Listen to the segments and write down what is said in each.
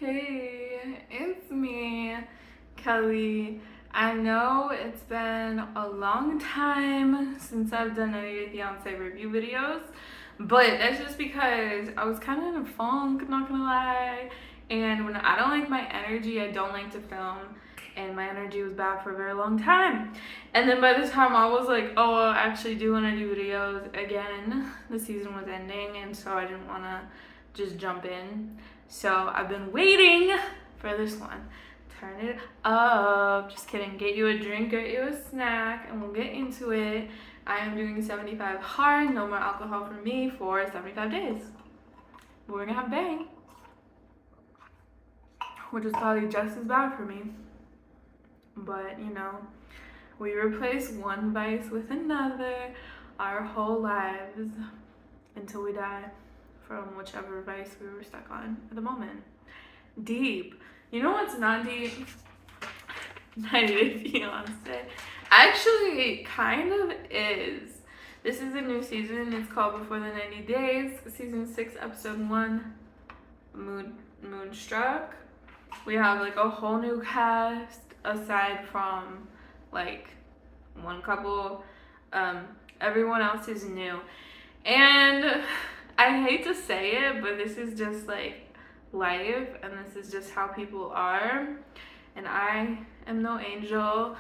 Hey, it's me, Kelly. I know it's been a long time since I've done any Beyonce review videos, but that's just because I was kind of in a funk, not gonna lie. And when I don't like my energy, I don't like to film. And my energy was bad for a very long time. And then by the time I was like, oh, I actually do want to do videos again, the season was ending, and so I didn't want to just jump in. So I've been waiting for this one. Turn it up. Just kidding. Get you a drink, get you a snack, and we'll get into it. I am doing 75 hard, no more alcohol for me for 75 days. We're gonna have bang, which is probably just as bad for me. But you know, we replace one vice with another our whole lives until we die from whichever vice we were stuck on at the moment. Deep. You know what's not deep? 90 Day Fiance. Actually, it kind of is. This is a new season. It's called Before the 90 Days. Season 6, episode 1, Moonstruck. We have like a whole new cast aside from like one couple. Everyone else is new. And I hate to say it, but this is just like life, and this is just how people are, and I am no angel.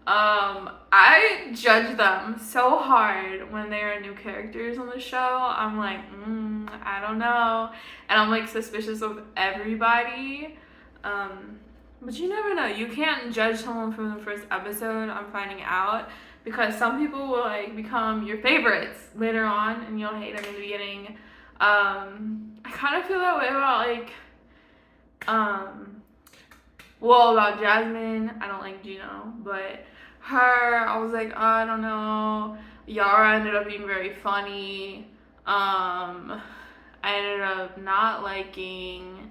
I judge them so hard when they are new characters on the show. I'm like, I don't know, and I'm like suspicious of everybody. But you never know. You can't judge someone from the first episode. I'm finding out, because some people will like become your favorites later on, and you'll hate them in the beginning. I kind of feel that way about like, about Jasmine. I don't like Gino, but her, I was like, oh, I don't know. Yara ended up being very funny. I ended up not liking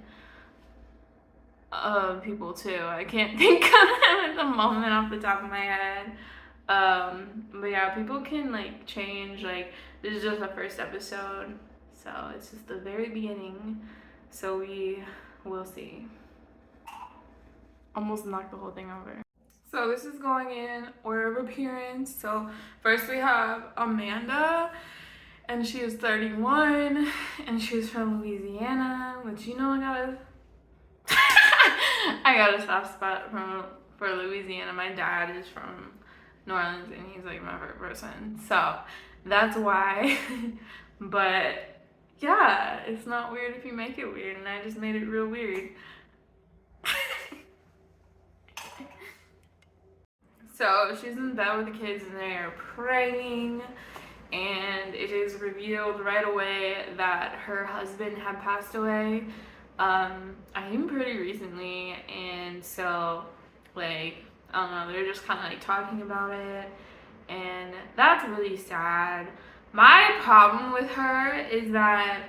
people too. I can't think of them at the moment off the top of my head. But yeah, people can like change. Like, this is just the first episode, so it's just the very beginning, so we will see. Almost knocked the whole thing over. So this is going in order of appearance. So first we have Amanda, and she is 31, and she's from Louisiana, which, you know, I got a soft spot for Louisiana. My dad is from New Orleans, and he's like my favorite person, so that's why. But yeah, it's not weird if you make it weird, and I just made it real weird. So she's in bed with the kids, and they are praying, and it is revealed right away that her husband had passed away. I think pretty recently, and so like, I don't know, they're just kind of like talking about it, and that's really sad. My problem with her is that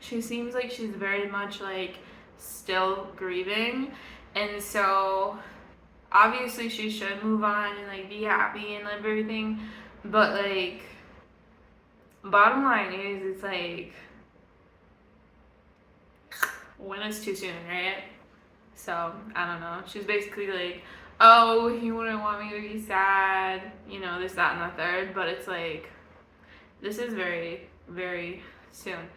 she seems like she's very much like still grieving, and so obviously she should move on and like be happy and live everything, but like, bottom line is, it's like, when it's too soon, right? So I don't know. She's basically like, oh, he wouldn't want me to be sad, you know, this, that, and the third. But it's like, this is very, very soon.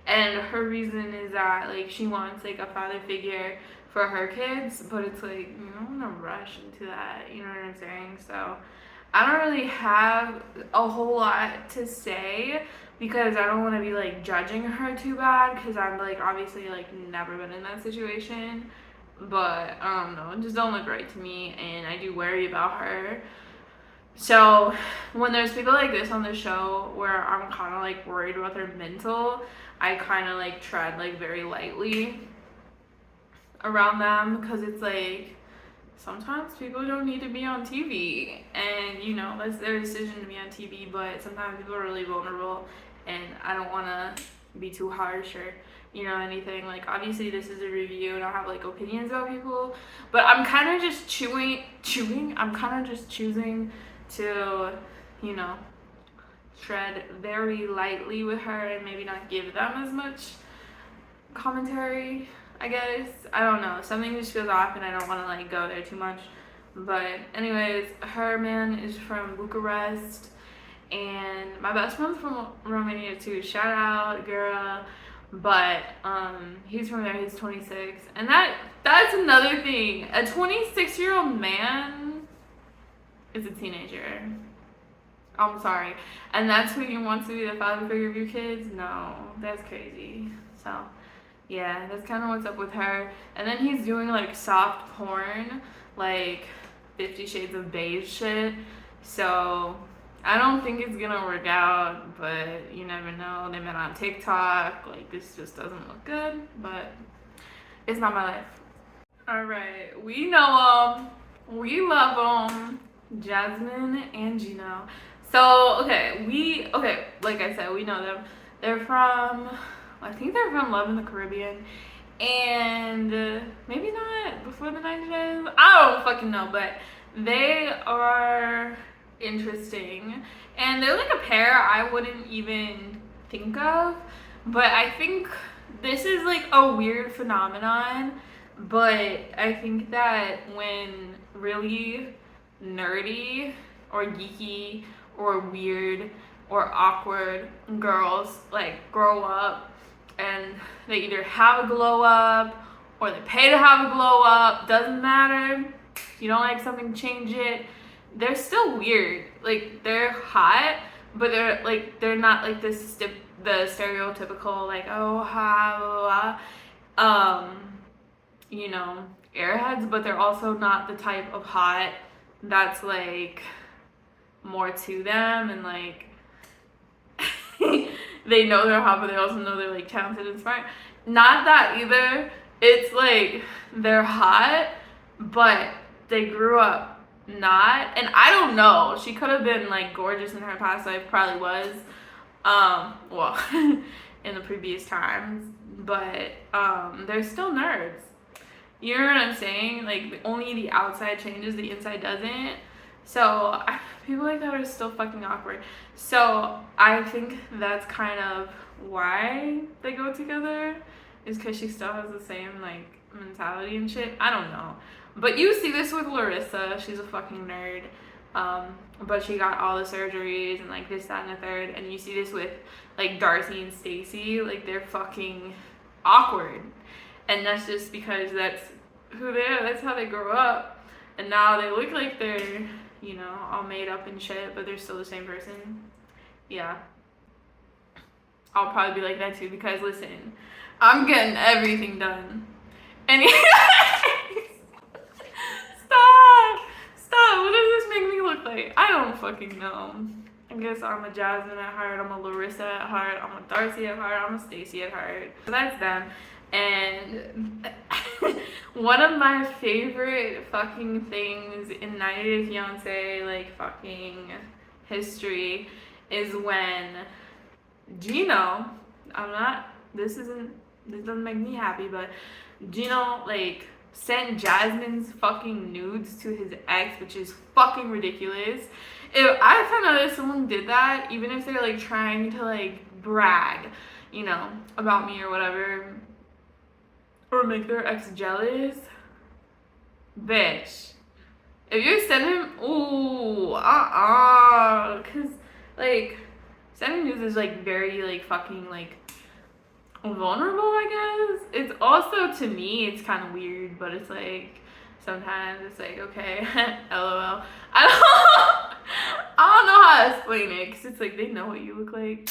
And her reason is that like she wants like a father figure for her kids, but it's like, you don't want to rush into that, you know what I'm saying? So I don't really have a whole lot to say, because I don't want to be like judging her too bad, because I'm like obviously like never been in that situation. But I don't know, it just don't look right to me, and I do worry about her. So when there's people like this on the show where I'm kind of like worried about their mental, I kind of like tread like very lightly around them, because it's like, sometimes people don't need to be on TV, and you know, that's their decision to be on TV, but sometimes people are really vulnerable, and I don't want to be too harsh or, you know, anything. Like, obviously this is a review and I'll have like opinions about people, but I'm kind of just I'm kind of just choosing to, you know, tread very lightly with her and maybe not give them as much commentary I guess. I don't know. Something just feels off and I don't want to like go there too much. But anyways, her man is from Bucharest and my best friend's from Romania too. Shout out, girl. But he's from there, he's 26. And that's another thing. A 26-year-old man is a teenager. I'm sorry. And that's who you want to be the father figure of your kids? No, that's crazy. So, yeah, that's kind of what's up with her. And then he's doing like soft porn, like 50 Shades of Beige shit. So, I don't think it's gonna work out, but you never know. They met on TikTok. Like, this just doesn't look good, but it's not my life. Alright, we know them. We love them. Jasmine and Gino. So, okay, like I said, we know them. They're from, I think they're from Love in the Caribbean. And maybe not Before the 90 Days. I don't fucking know, but they are interesting. And they're like a pair I wouldn't even think of. But I think this is like a weird phenomenon. But I think that when really nerdy or geeky or weird or awkward girls like grow up and they either have a glow up or they pay to have a glow up, doesn't matter. If you don't like something, change it. They're still weird. Like, they're hot, but they're not like the stereotypical like, oh ha blah, blah, you know, airheads, but they're also not the type of hot that's like more to them and like they know they're hot, but they also know they're like talented and smart. Not that either. It's like they're hot, but they grew up not. And I don't know. She could have been like gorgeous in her past life, probably was. Well, in the previous times, but they're still nerds. You know what I'm saying? Like, only the outside changes, the inside doesn't. So, people like that are still fucking awkward. So, I think that's kind of why they go together. Is because she still has the same, like, mentality and shit. I don't know. But you see this with Larissa. She's a fucking nerd. But she got all the surgeries and, like, this, that, and the third. And you see this with, like, Darcy and Stacy. Like, they're fucking awkward. And that's just because that's who they are. That's how they grow up. And now they look like they're, you know, all made up and shit, but they're still the same person. Yeah. I'll probably be like that too, because listen, I'm getting everything done. And Stop. What does this make me look like? I don't fucking know. I guess I'm a Jasmine at heart, I'm a Larissa at heart, I'm a Darcy at heart, I'm a Stacy at heart. So that's them. And one of my favorite fucking things in 90 Day Fiancé, like, fucking history is when Gino, this doesn't make me happy, but Gino, like, sent Jasmine's fucking nudes to his ex, which is fucking ridiculous. If I found out that someone did that, even if they're, like, trying to, like, brag, you know, about me or whatever, or make their ex jealous, bitch, if you're sending, cause, like, sending news is, like, very, like, fucking, like, vulnerable, I guess. It's also, to me, it's kind of weird, but it's, like, sometimes it's, like, okay, lol. I don't know how to explain it, cause it's, like, they know what you look like.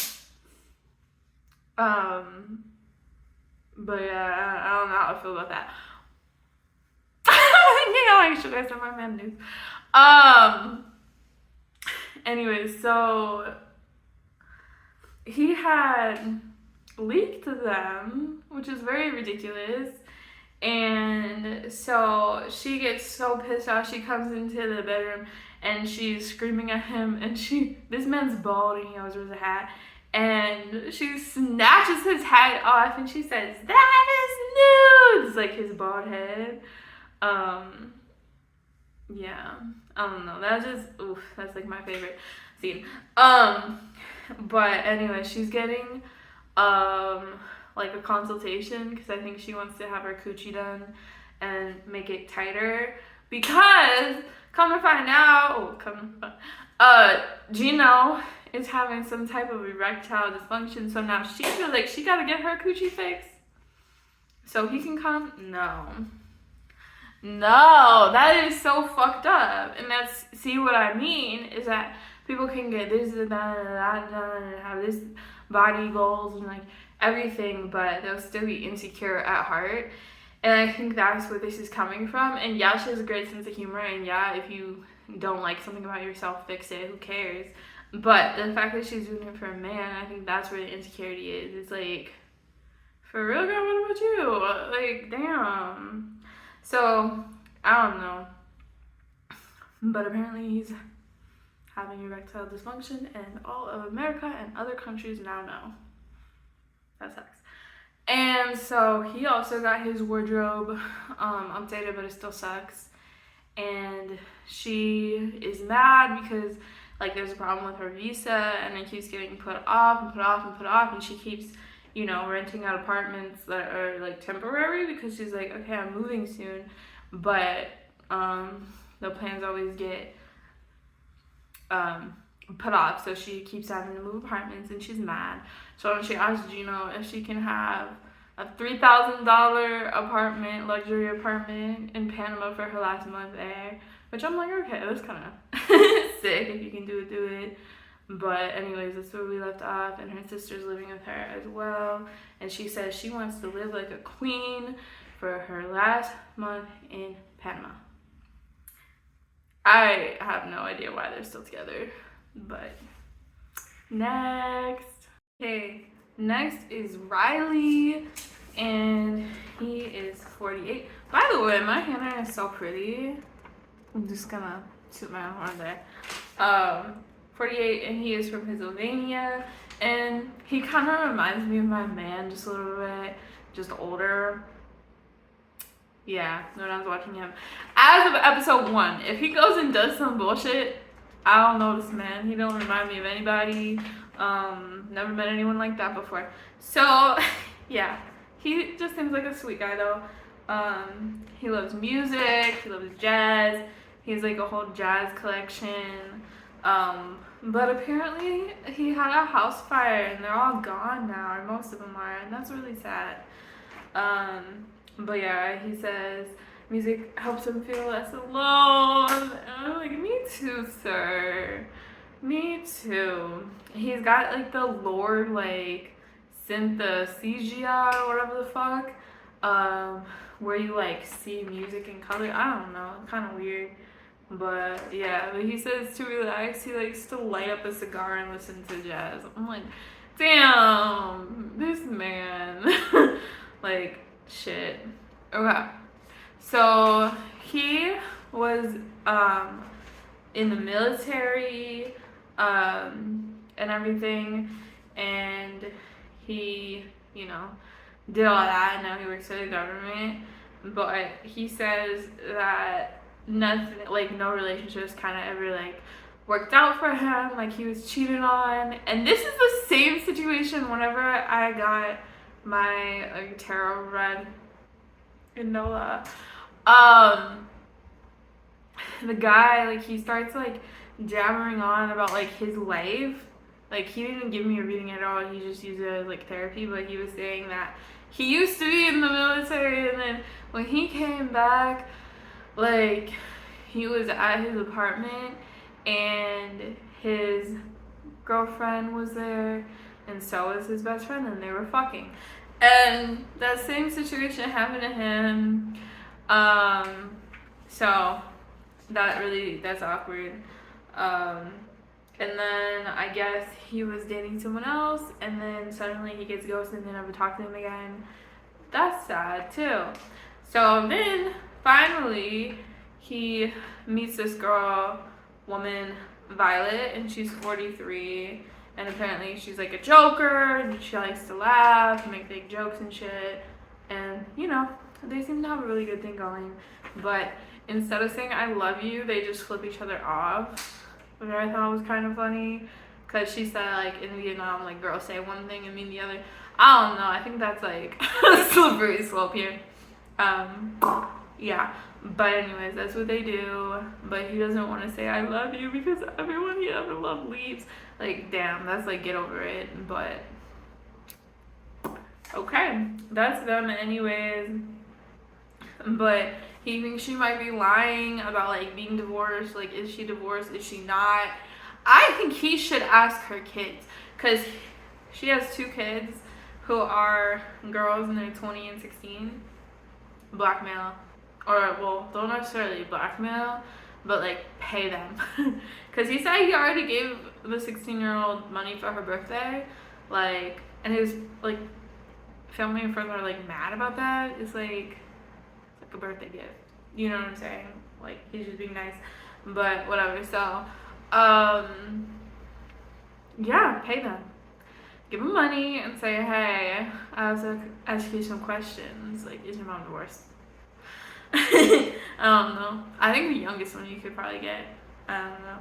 But yeah, I don't know how I feel about that. You know, I should have sent my man news. Anyways, so he had leaked them, which is very ridiculous. And so she gets so pissed off. She comes into the bedroom and she's screaming at him. And this man's bald and he always wears a hat. And she snatches his head off and she says, "That is nudes!" Like his bald head. Yeah, I don't know. That's like my favorite scene. But anyway, she's getting like a consultation because I think she wants to have her coochie done and make it tighter because come to find out, Gino is having some type of erectile dysfunction, so now she feels like she gotta get her coochie fixed so he can come. No, that is so fucked up. And that's, see what I mean is that people can get this and that done and have this body goals and like everything, but they'll still be insecure at heart. And I think that's where this is coming from. And yeah, she has a great sense of humor. And yeah, if you don't like something about yourself, fix it. Who cares? But the fact that she's doing it for a man, I think that's where the insecurity is. It's like, for real, girl, what about you? Like, damn. So, I don't know. But apparently he's having erectile dysfunction, and all of America and other countries now know. That sucks. And so he also got his wardrobe updated, but it still sucks. And she is mad because like there's a problem with her visa, and it keeps getting put off and put off and put off, and she keeps, you know, renting out apartments that are like temporary because she's like, okay, I'm moving soon, but the plans always get put off, so she keeps having to move apartments, and she's mad. So she asked Gino if she can have a $3,000 apartment, luxury apartment in Panama for her last month there, which I'm like, okay, that's kind of sick. If you can do it. But anyways, that's where we left off, and her sister's living with her as well, and she says she wants to live like a queen for her last month in Panama. I have no idea why they're still together, but next. Okay, next is Riley, and he is 48. By the way, my handwriting is so pretty. I'm just gonna toot my own horn there. 48, and he is from Pennsylvania, and he kind of reminds me of my man just a little bit, just older. Yeah, when I was watching him. As of episode 1, if he goes and does some bullshit, I don't know this man. He don't remind me of anybody. Never met anyone like that before. So, yeah, he just seems like a sweet guy though. He loves music, he loves jazz. He has like a whole jazz collection. But apparently he had a house fire and they're all gone now, or most of them are, and that's really sad. But yeah, he says music helps him feel less alone. And I'm like, me too, sir. Me too. He's got like the Lord like synesthesia or whatever the fuck, where you like see music in color. I don't know, kind of weird. But yeah, but he says to relax, he likes to light up a cigar and listen to jazz. I'm like, damn, this man. Like, shit. Okay. So he was in the military and everything, and he, you know, did all that, and now he works for the government. But he says that nothing, like no relationships kind of ever like worked out for him, like he was cheated on. And this is the same situation whenever I got my like tarot read in NOLA. The guy, like, he starts like jabbering on about like his life. Like, he didn't give me a reading at all, he just used it as like therapy. But he was saying that he used to be in the military, and then when he came back, like, he was at his apartment and his girlfriend was there, and so was his best friend, and they were fucking. And that same situation happened to him. So that's awkward. And then I guess he was dating someone else, and then suddenly he gets ghosted and they never talk to him again. That's sad too. So then finally he meets this woman, Violet, and she's 43, and apparently she's like a joker, and she likes to laugh and make big jokes and shit, and you know, they seem to have a really good thing going. But instead of saying I love you, they just flip each other off, which I thought was kind of funny, because she said like in Vietnam, like girls say one thing and mean the other. I don't know. I think that's like a slippery slope here. Yeah. But anyways, that's what they do. But he doesn't want to say I love you because everyone he ever loved leaves. Like, damn, that's like, get over it. But okay, that's them anyways. But he thinks she might be lying about like being divorced. Like, is she divorced? Is she not? I think he should ask her kids, because she has 2 kids who are girls and they're 20 and 16. Blackmail, or well, don't necessarily blackmail, but like pay them. Because he said he already gave the 16-year-old money for her birthday, like, and his like family and friends are like mad about that. It's like a birthday gift, you know what I'm saying? Like, he's just being nice, but whatever. So yeah, pay them, give them money and say, hey, I have to ask you some questions, like, is your mom divorced? I don't know. I think the youngest one you could probably get, I don't know.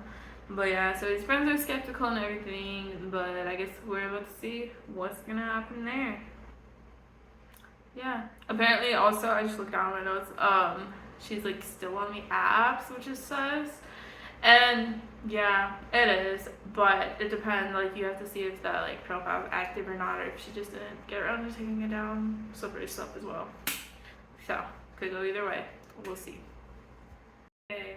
But yeah, so his friends are skeptical and everything, but I guess we're about to see what's gonna happen there. Yeah. Apparently, also, I just looked down my notes. She's like still on the apps, which is sus. And yeah, it is. But it depends. Like, you have to see if that like profile is active or not, or if she just didn't get around to taking it down. Slippery stuff as well. So could go either way. We'll see. Okay.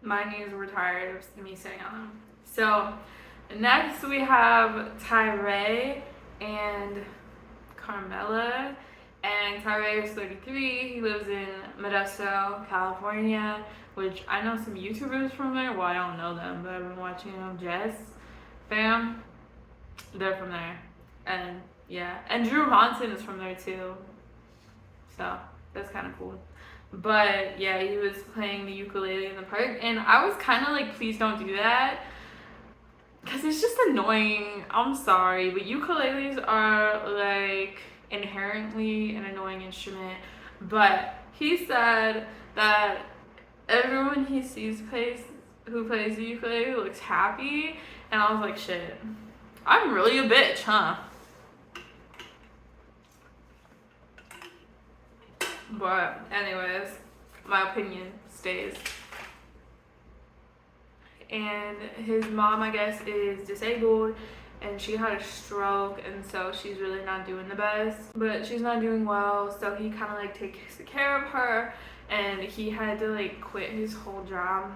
My knees were tired of me sitting on them. So next we have Tyree and Carmela. And Tyree is 33. He lives in Modesto, California, which I know some YouTubers from there. Well, I don't know them, but I've been watching them. Jess, fam, they're from there. And yeah, and Drew Monson is from there too. So that's kind of cool. But yeah, he was playing the ukulele in the park, and I was kind of like, please don't do that, because it's just annoying. I'm sorry, but ukuleles are like inherently an annoying instrument. But he said that everyone he sees who plays the ukulele looks happy, and I was like, shit, I'm really a bitch, huh? But anyways, my opinion stays. And his mom, I guess, is disabled, and she had a stroke, and so she's really not doing the best. But she's not doing well, so he kind of like takes care of her, and he had to like quit his whole job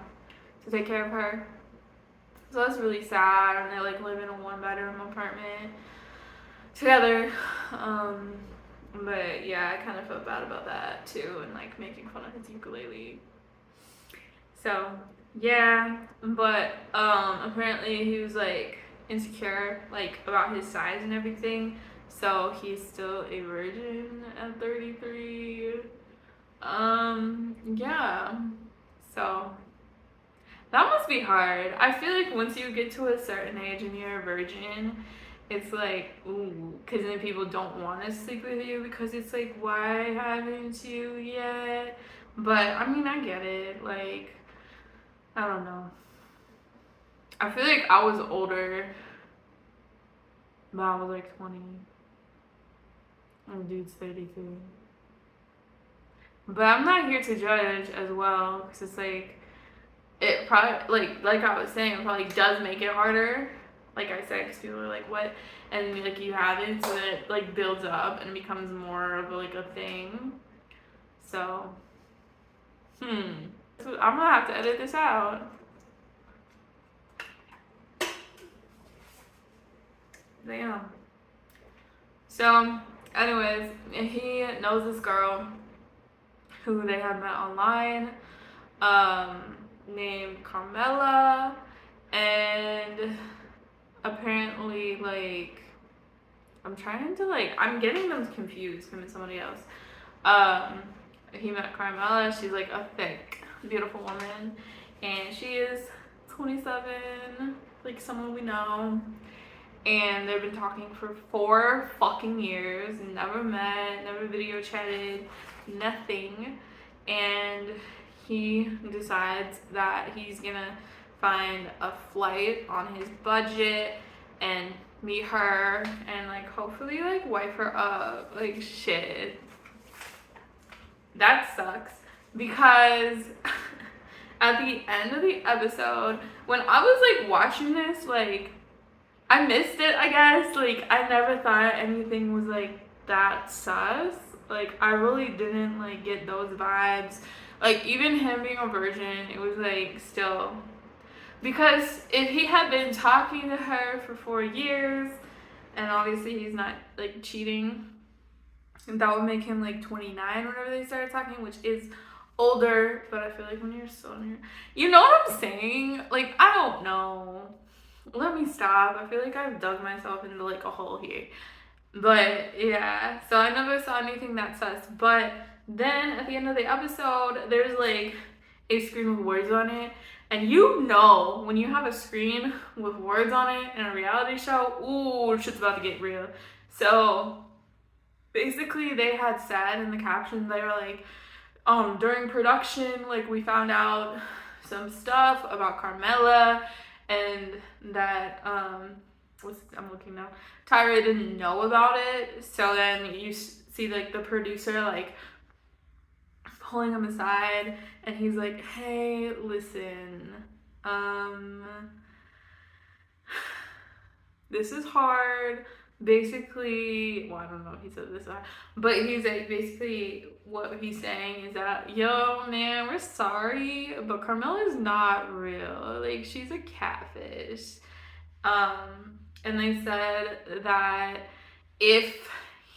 to take care of her. So that's really sad, and they like live in a 1-bedroom apartment together. But yeah, I kind of felt bad about that too, and like making fun of his ukulele. So yeah, but apparently he was like insecure like about his size and everything, so he's still a virgin at 33. Yeah, so that must be hard. I feel like once you get to a certain age and you're a virgin, it's like, ooh, because then people don't want to sleep with you, because it's like, why haven't you yet? But I mean, I get it. Like, I don't know. I feel like I was older, but I was like 20. And dude's 33. But I'm not here to judge as well, because it's like, it probably, like I was saying, it probably does make it harder. Like I said, because people are like, what? And like, you haven't, so then it like builds up and it becomes more of like a thing. So, I'm gonna have to edit this out. Damn. So, anyways, he knows this girl who they have met online, named Carmela, and apparently, like, I'm trying to, like, I'm getting them confused, him and somebody else. He met Carmela. She's like a thick, beautiful woman, and she is 27, like someone we know. And they've been talking for 4 fucking years, never met, never video chatted, nothing. And he decides that he's gonna find a flight on his budget and meet her and like hopefully like wife her up. Like shit. That sucks because at the end of the episode, when I was like watching this, like I missed it, I guess. Like I never thought anything was like that sus. Like I really didn't like get those vibes. Like even him being a virgin, it was like still, because if he had been talking to her for 4 years and obviously he's not like cheating, that would make him like 29 whenever they started talking, which is older. But I feel like when you're so near, you know what I'm saying? Like I don't know. Let me stop. I feel like I've dug myself into like a hole here. But yeah, so I never saw anything that sus. But then at the end of the episode, there's like a screen with words on it. And you know when you have a screen with words on it in a reality show, ooh, shit's about to get real. So basically they had said in the caption, they were like, during production, like we found out some stuff about Carmela and that I'm looking now, Tyra didn't know about it. So then you see like the producer like pulling him aside and he's like, hey, listen, this is hard. Basically, well, I don't know if he said this, but he's like, basically what he's saying is that, yo, man, we're sorry, but Carmela's not real. Like, she's a catfish. And they said that if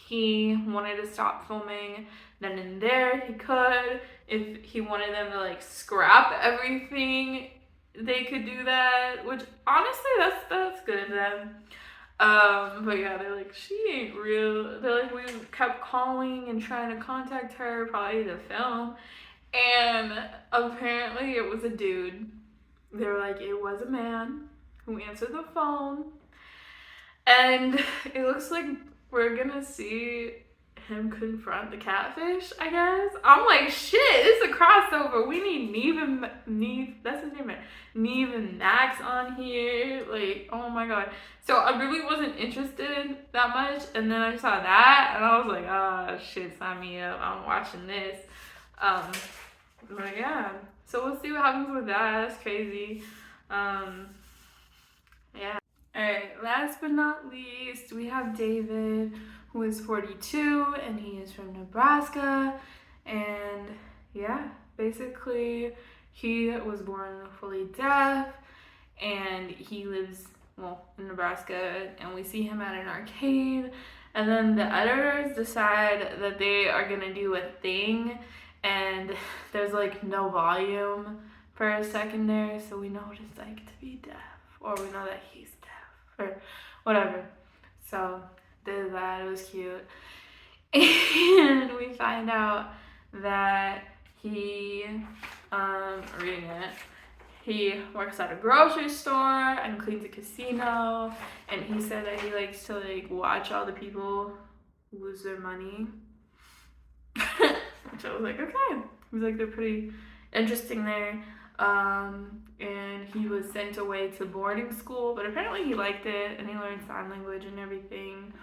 he wanted to stop filming, then and there he could. If he wanted them to like scrap everything, they could do that, which honestly that's good of them. But yeah, they're like, she ain't real. They're like, we kept calling and trying to contact her, probably to film, and apparently it was a dude. They were like, it was a man who answered the phone, and it looks like we're gonna see him confront the catfish, I guess. I'm like, shit, it's a crossover. We need Neve, that's his name, Neve and Max on here. Like, oh my god. So I really wasn't interested that much, and then I saw that, and I was like, oh shit, sign me up. I'm watching this. But yeah, so we'll see what happens with that. That's crazy. Yeah. Alright, last but not least, we have David, who is 42, and he is from Nebraska. And yeah, basically, he was born fully deaf, and he lives, well, in Nebraska, and we see him at an arcade. And then the editors decide that they are gonna do a thing, and there's like no volume for a second there, so we know what it's like to be deaf, or we know that he's deaf, or whatever. So did that. It was cute. And we find out that he, reading it, he works at a grocery store and cleans a casino, and he said that he likes to like watch all the people lose their money. Which I was like, okay. He was like, they're pretty interesting there. And he was sent away to boarding school, but apparently he liked it, and he learned sign language and everything.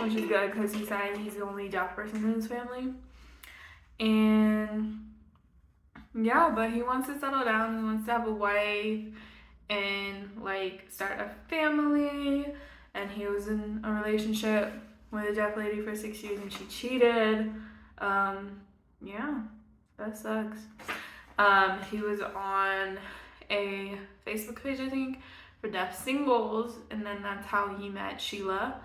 Which is good, because he said he's the only deaf person in his family. And yeah, but he wants to settle down. He wants to have a wife and like start a family. And he was in a relationship with a deaf lady for 6 years, and she cheated. Yeah, that sucks. He was on a Facebook page, I think, for deaf singles, and then that's how he met Sheila.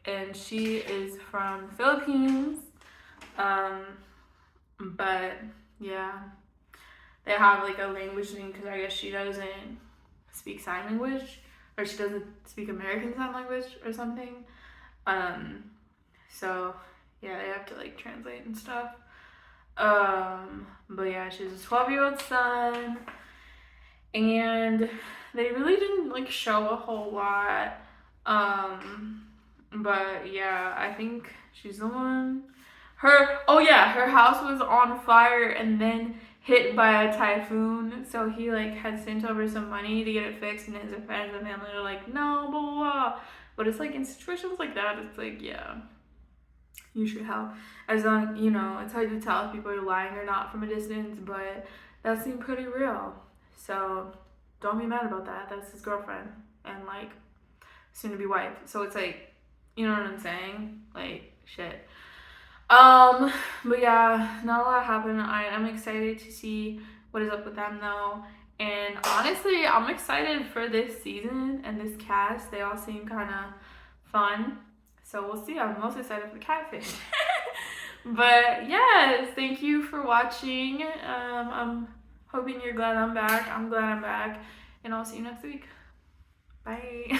And she is from the Philippines. But yeah, they have like a language thing, because I guess she doesn't speak sign language, or she doesn't speak American Sign Language or something. So yeah, they have to like translate and stuff. But yeah, she has a 12-year-old son, and they really didn't like show a whole lot. But yeah, I think she's the one. Her house was on fire, and then hit by a typhoon, so he like had sent over some money to get it fixed, and his friends and family are like, no, blah blah blah. But it's like in situations like that, it's like, yeah, you should help. As long, you know, it's hard to tell if people are lying or not from a distance, but that seemed pretty real. So don't be mad about that. That's his girlfriend and like soon to be wife. So it's like, you know what I'm saying? Like shit. But yeah, not a lot happened. I'm excited to see what is up with them though. And honestly, I'm excited for this season and this cast. They all seem kind of fun. So we'll see. I'm most excited for Catfish. But yes, thank you for watching. I'm hoping you're glad I'm back. I'm glad I'm back. And I'll see you next week. Bye.